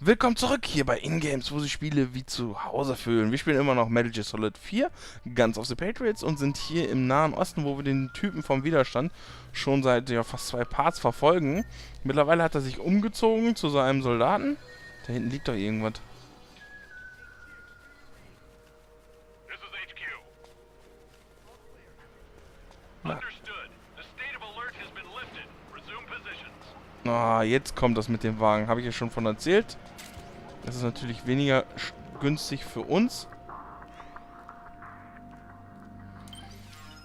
Willkommen zurück hier bei Ingames, wo sich Spiele wie zu Hause fühlen. Wir spielen immer noch Metal Gear Solid 4, ganz auf the Patriots, und sind hier im Nahen Osten, wo wir den Typen vom Widerstand schon seit fast 2 Parts verfolgen. Mittlerweile hat er sich umgezogen zu seinem Soldaten. Da hinten liegt doch irgendwas. Na. Ah, jetzt kommt das mit dem Wagen. Habe ich ja schon von erzählt. Das ist natürlich weniger günstig für uns.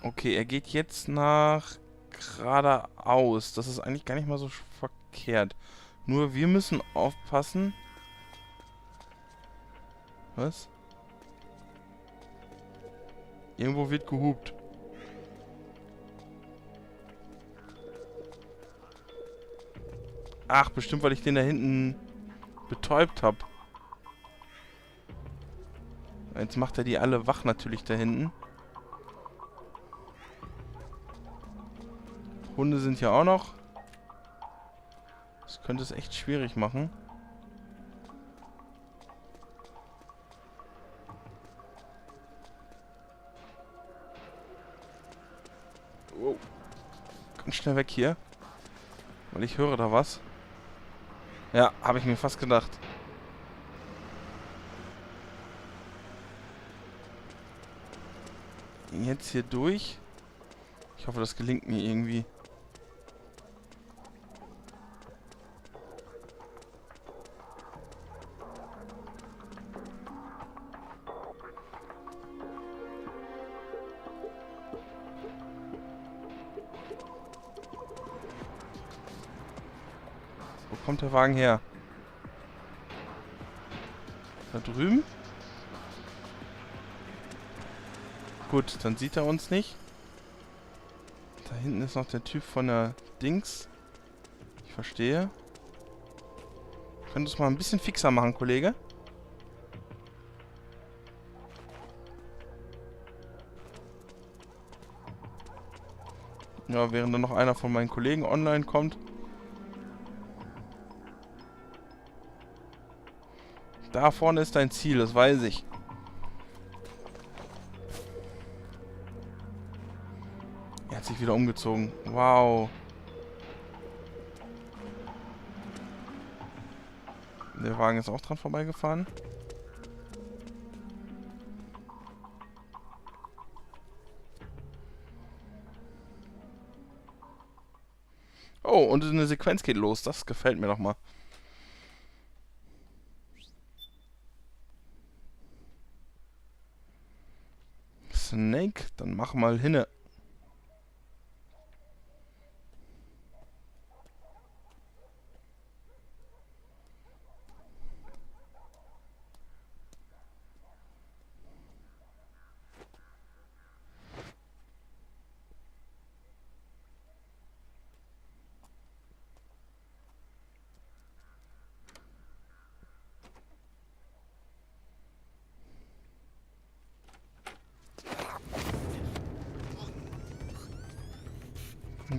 Okay, er geht jetzt nach geradeaus. Das ist eigentlich gar nicht mal so verkehrt. Nur wir müssen aufpassen. Was? Irgendwo wird gehupt. Ach, bestimmt, weil ich den da hinten betäubt habe. Jetzt macht er die alle wach natürlich da hinten. Hunde sind ja auch noch. Das könnte es echt schwierig machen. Wow. Ganz schnell weg hier. Weil ich höre da was. Ja, habe ich mir fast gedacht. Jetzt hier durch. Ich hoffe, das gelingt mir irgendwie. Wo kommt der Wagen her? Da drüben? Gut, dann sieht er uns nicht. Da hinten ist noch der Typ von der Dings. Ich verstehe. Könntest du es mal ein bisschen fixer machen, Kollege? Ja, während dann noch einer von meinen Kollegen online kommt. Da vorne ist dein Ziel, das weiß ich. Er hat sich wieder umgezogen. Wow. Der Wagen ist auch dran vorbeigefahren. Oh, und eine Sequenz geht los. Das gefällt mir doch mal. Snake, dann mach mal hinne.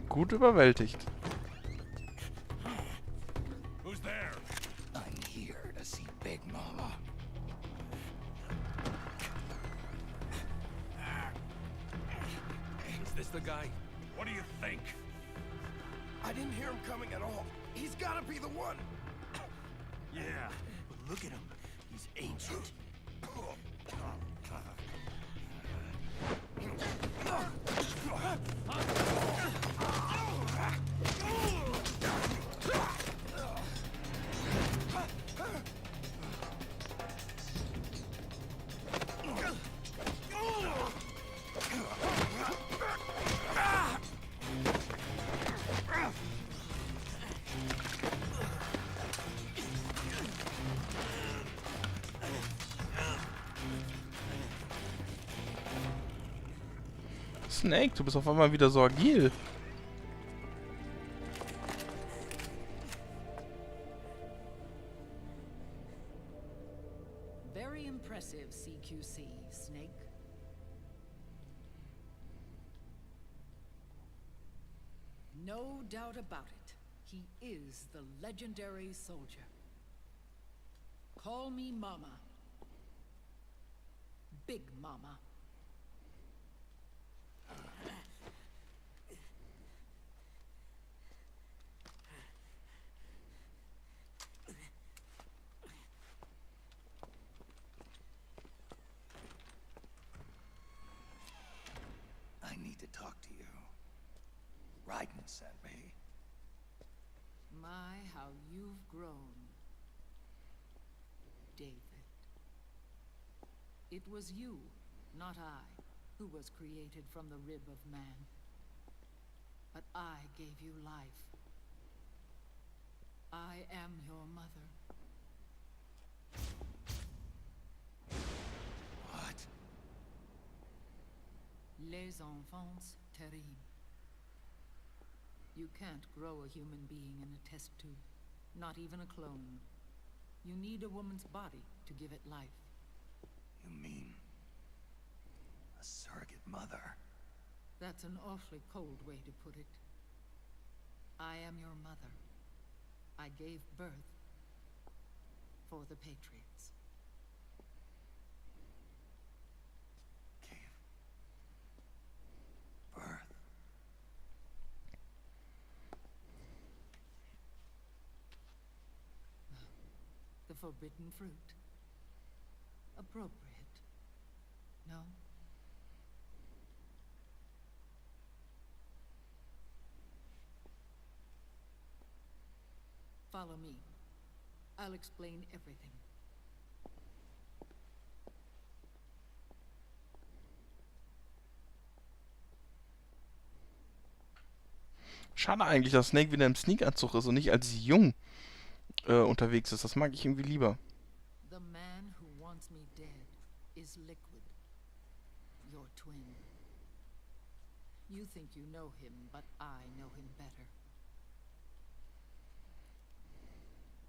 Gut überwältigt. Who's there? I'm here to see Big Mama. Is this the guy? What do you think? I didn't hear him coming at all. He's gotta be the one. Yeah, but look at him. He's ancient. Snake, du bist auf einmal wieder so agil. Very impressive, CQC, Snake. No doubt about it. He is the legendary soldier. Call me Mama. Big Mama. I need to talk to you. Raiden sent me. My, how you've grown, David. It was you, not I, who was created from the rib of man. But I gave you life. I am your mother. What? Les enfants terribles. You can't grow a human being in a test tube, not even a clone. You need a woman's body to give it life. You mean a surrogate mother? That's an awfully cold way to put it. I am your mother. I gave birth for the Patriots. Gave birth? The forbidden fruit. Appropriate. No? Follow me. I'll explain everything. Schade eigentlich, dass Snake wieder im Sneak-Anzug ist und nicht als jung unterwegs ist. Das mag ich irgendwie lieber. The man who wants me dead is Liquid. Your twin. You think you know him, but I know him better.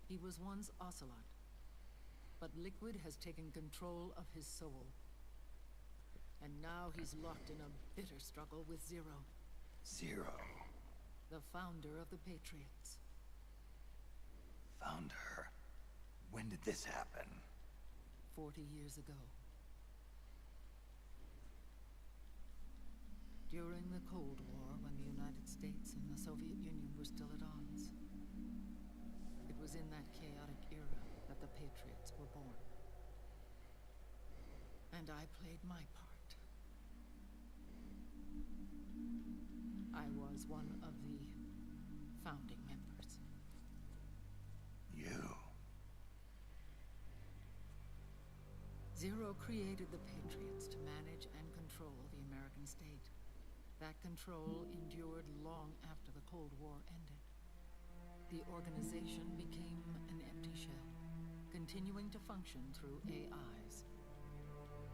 He was once Ocelot, but Liquid has taken control of his soul. And now he's locked in a bitter struggle with Zero, Zero. the founder of the Patriots. Found her. When did this happen? 40 years ago. During the Cold War, when the United States and the Soviet Union were still at odds. It was in that chaotic era that the Patriots were born. And I played my part. I was one of the founding members. You. Zero created the Patriots to manage and control the American state. That control endured long after the Cold War ended. The organization became an empty shell, continuing to function through AIs.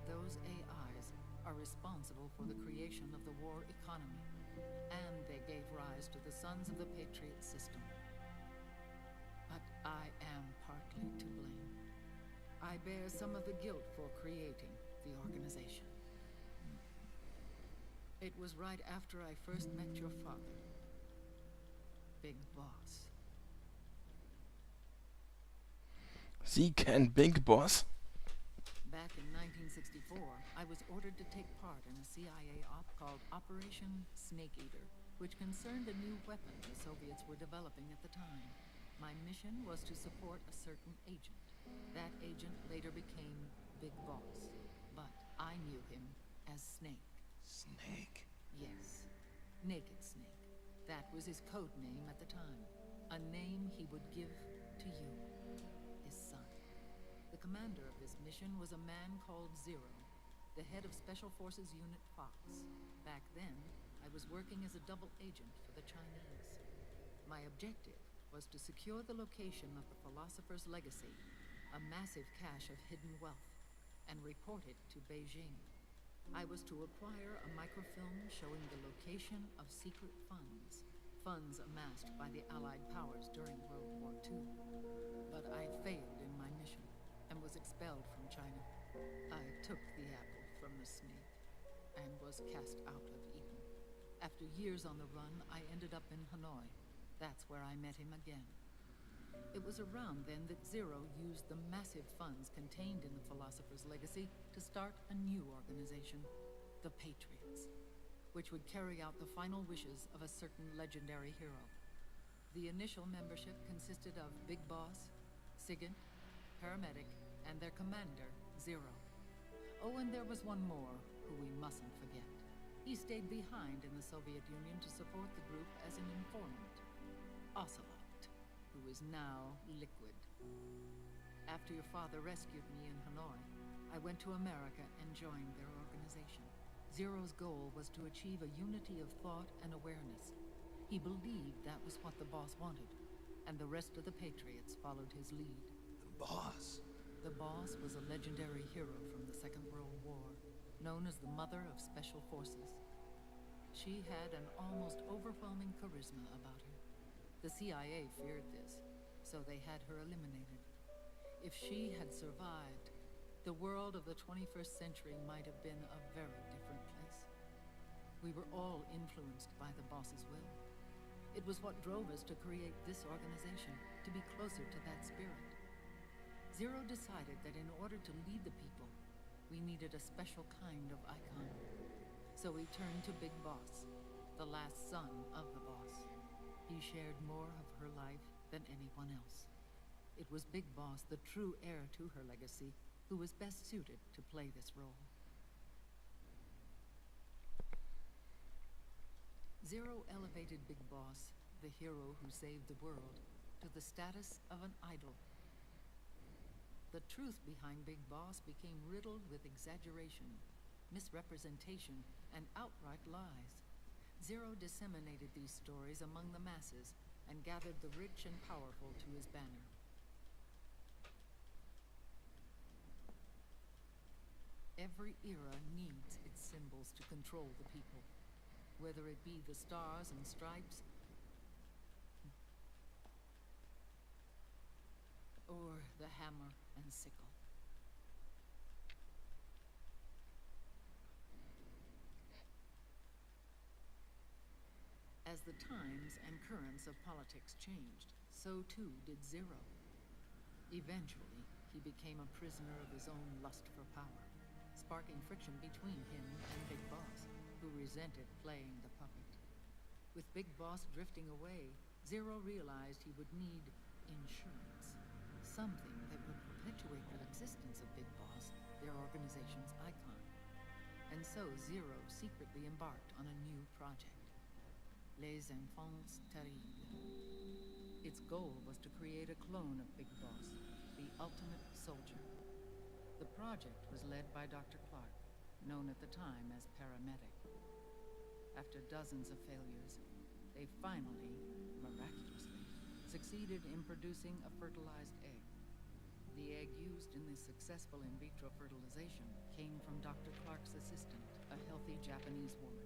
Those AIs are responsible for the creation of the war economy, and they gave rise to the Sons of the Patriot system. But I am partly to blame. I bear some of the guilt for creating the organization. It was right after I first met your father, Big Boss. Sie kennt Big Boss? Back in 1964, I was ordered to take part in a CIA op called Operation Snake Eater, which concerned a new weapon the Soviets were developing at the time. My mission was to support a certain agent. That agent later became Big Boss, but I knew him as Snake. Snake? Yes, Naked Snake. That was his code name at the time. A name he would give to you, his son. The commander of this mission was a man called Zero, the head of Special Forces Unit Fox. Back then, I was working as a double agent for the Chinese. My objective was to secure the location of the Philosopher's Legacy, a massive cache of hidden wealth, and report it to Beijing. I was to acquire a microfilm showing the location of secret funds amassed by the Allied powers during World War II. But I failed in my mission and was expelled from China. I took the apple from the snake and was cast out of Eden. After years on the run, I ended up in Hanoi. That's where I met him again. It was around then that Zero used the massive funds contained in the Philosopher's Legacy to start a new organization, the Patriots, which would carry out the final wishes of a certain legendary hero. The initial membership consisted of Big Boss, Sigint, Paramedic, and their commander, Zero. Oh, and there was one more who we mustn't forget. He stayed behind in the Soviet Union to support the group as an informant, Ocelot, who is now Liquid. After your father rescued me in Hanoi, I went to America and joined their organization. Zero's goal was to achieve a unity of thought and awareness. He believed that was what the boss wanted, and the rest of the Patriots followed his lead. The boss? The boss was a legendary hero from the Second World War, known as the Mother of Special Forces. She had an almost overwhelming charisma about her. The CIA feared this, so they had her eliminated. If she had survived, the world of the 21st century might have been a very different place. We were all influenced by the boss's will. It was what drove us to create this organization, to be closer to that spirit. Zero decided that in order to lead the people, we needed a special kind of icon. So he turned to Big Boss, the last son of the boss. He shared more of her life than anyone else. It was Big Boss, the true heir to her legacy, who was best suited to play this role. Zero elevated Big Boss, the hero who saved the world, to the status of an idol. The truth behind Big Boss became riddled with exaggeration, misrepresentation, and outright lies. Zero disseminated these stories among the masses and gathered the rich and powerful to his banner. Every era needs its symbols to control the people, whether it be the stars and stripes, or the hammer and sickle. As the times and currents of politics changed, so too did Zero. Eventually, he became a prisoner of his own lust for power, sparking friction between him and Big Boss, who resented playing the puppet. With Big Boss drifting away, Zero realized he would need insurance. Something that would perpetuate the existence of Big Boss, their organization's icon. And so Zero secretly embarked on a new project. Les Enfants Terribles. Its goal was to create a clone of Big Boss, the ultimate soldier. The project was led by Dr. Clark, known at the time as Paramedic. After dozens of failures, they finally, miraculously, succeeded in producing a fertilized egg. The egg used in this successful in vitro fertilization came from Dr. Clark's assistant, a healthy Japanese woman.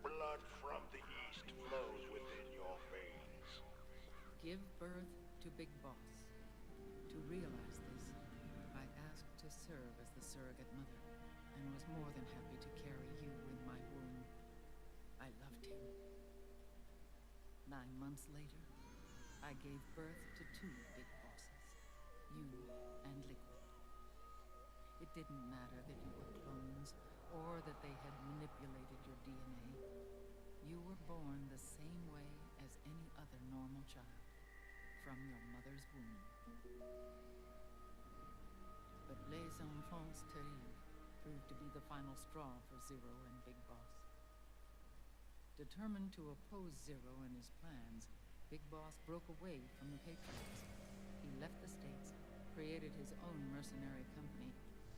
Blood from the east flows within your veins. Give birth to Big Boss. To realize this, I asked to serve as the surrogate mother, and was more than happy to carry you in my womb. I loved him. 9 months later, I gave birth to 2 Big Bosses, you and Liquid. It didn't matter that you were clones, or that they had manipulated your DNA. You were born the same way as any other normal child, from your mother's womb. But Les Enfants Terribles proved to be the final straw for Zero and Big Boss. Determined to oppose Zero and his plans, Big Boss broke away from the Patriots. He left the States, created his own mercenary company,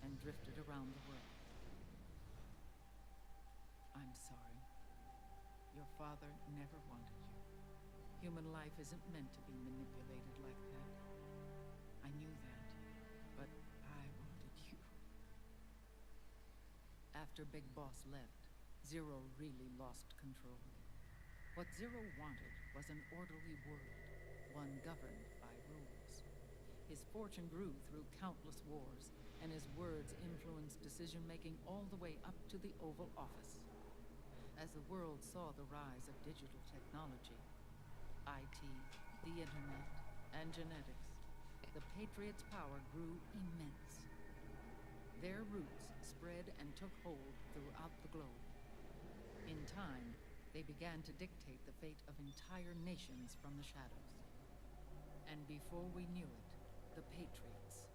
and drifted around the world. I'm sorry. Your father never wanted you. Human life isn't meant to be manipulated like that. I knew that, but I wanted you. After Big Boss left, Zero really lost control. What Zero wanted was an orderly world, one governed by rules. His fortune grew through countless wars, and his words influenced decision-making all the way up to the Oval Office. As the world saw the rise of digital technology, IT, the internet, and genetics, the Patriots' power grew immense. Their roots spread and took hold throughout the globe. In time, they began to dictate the fate of entire nations from the shadows. And before we knew it, the Patriots,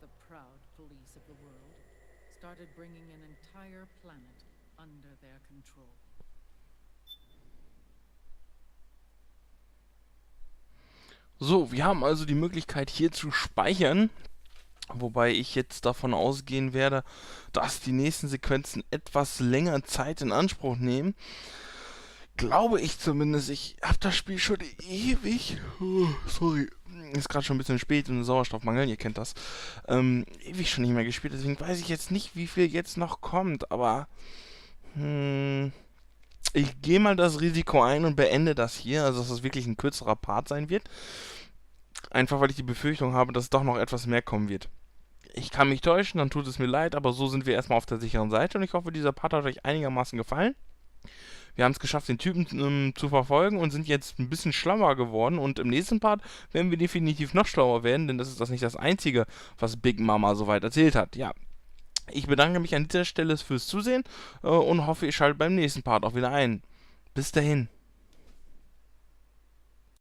the proud police of the world, started bringing an entire planet under their control. So, wir haben also die Möglichkeit hier zu speichern, wobei ich jetzt davon ausgehen werde, dass die nächsten Sequenzen etwas länger Zeit in Anspruch nehmen. Glaube ich zumindest. Ich habe das Spiel schon ewig, sorry, ist gerade schon ein bisschen spät und Sauerstoffmangel, ihr kennt das, ewig schon nicht mehr gespielt, deswegen weiß ich jetzt nicht, wie viel jetzt noch kommt, aber ich gehe mal das Risiko ein und beende das hier, also dass das wirklich ein kürzerer Part sein wird. Einfach weil ich die Befürchtung habe, dass doch noch etwas mehr kommen wird. Ich kann mich täuschen, dann tut es mir leid, aber so sind wir erstmal auf der sicheren Seite und ich hoffe, dieser Part hat euch einigermaßen gefallen. Wir haben es geschafft, den Typen zu verfolgen und sind jetzt ein bisschen schlauer geworden und im nächsten Part werden wir definitiv noch schlauer werden, denn das ist das nicht das Einzige, was Big Mama soweit erzählt hat. Ja. Ich bedanke mich an dieser Stelle fürs Zusehen und hoffe, ihr schaltet beim nächsten Part auch wieder ein. Bis dahin.